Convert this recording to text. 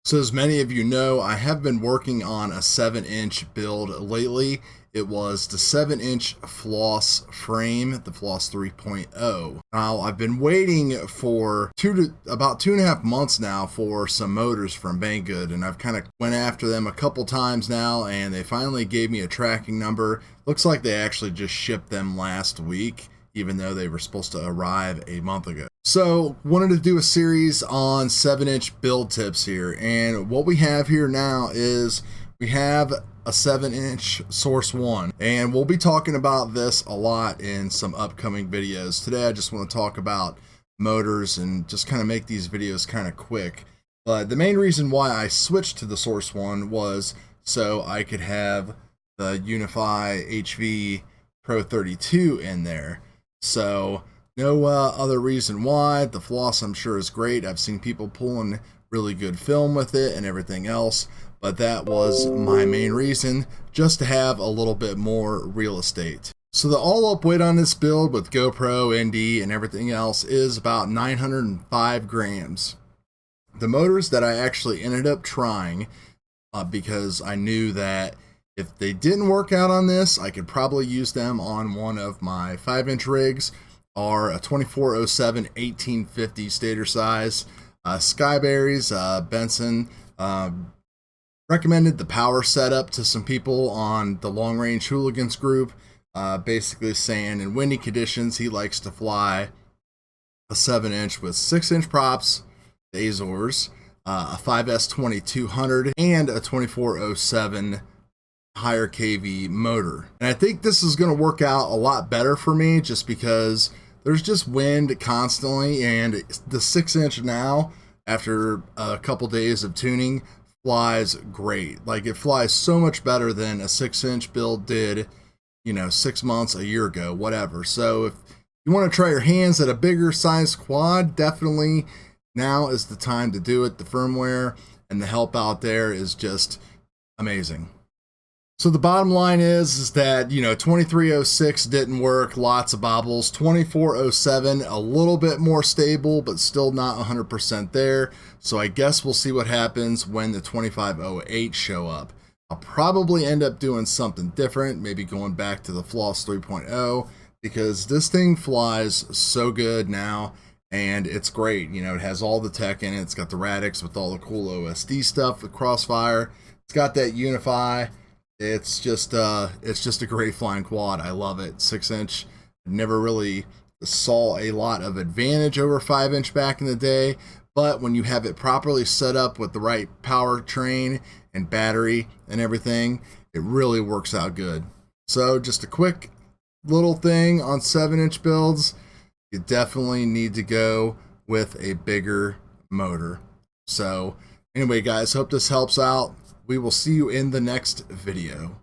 So as many of you know, I have been working on a 7-inch build lately. It was the 7-inch floss frame, the floss 3.0. Now I've been waiting for about 2.5 months now for some motors from Banggood, and I've kind of went after them a couple times now, and they finally gave me a tracking number. Looks like they actually just shipped them last week, even though they were supposed to arrive a month ago. So wanted to do a series on 7-inch build tips here, and what we have here now is we have a 7-inch Source 1, and we'll be talking about this a lot in some upcoming videos. Today I just want to talk about motors and just kind of make these videos kind of quick. But the main reason why I switched to the Source 1 was so I could have the UNIFY HV Pro 32 in there. So no other reason why. The floss I'm sure is great. I've seen people pulling really good film with it and everything else, but that was my main reason, just to have a little bit more real estate. So the all-up weight on this build with GoPro, ND, and everything else is about 905 grams. The motors that I actually ended up trying, because I knew that if they didn't work out on this, I could probably use them on one of my 5-inch rigs, are a 2407 1850 stator size. Skyberries, Benson recommended the power setup to some people on the Long Range Hooligans group, basically saying in windy conditions he likes to fly a 7-inch with 6-inch props, the Azores, a 5S 2200, and a 2407 higher kV motor. And I think this is going to work out a lot better for me just because there's just wind constantly, and the 6-inch now, after a couple days of tuning, flies great. Like, it flies so much better than a 6-inch build did, 6 months, a year ago, whatever. So if you want to try your hands at a bigger size quad, definitely now is the time to do it. The firmware and the help out there is just amazing. So the bottom line is that, 2306 didn't work, lots of bobbles. 2407, a little bit more stable, but still not 100% there. So I guess we'll see what happens when the 2508 show up. I'll probably end up doing something different, maybe going back to the Floss 3.0, because this thing flies so good now, and it's great. It has all the tech in it. It's got the RADIX with all the cool OSD stuff with CROSSFIRE. It's got that UNIFY. It's just a great flying quad. I love it. 6-inch. Never really saw a lot of advantage over 5-inch back in the day, but when you have it properly set up with the right powertrain and battery and everything, it really works out good. So just a quick little thing on 7-inch builds, you definitely need to go with a bigger motor. So anyway, guys, hope this helps out. We will see you in the next video.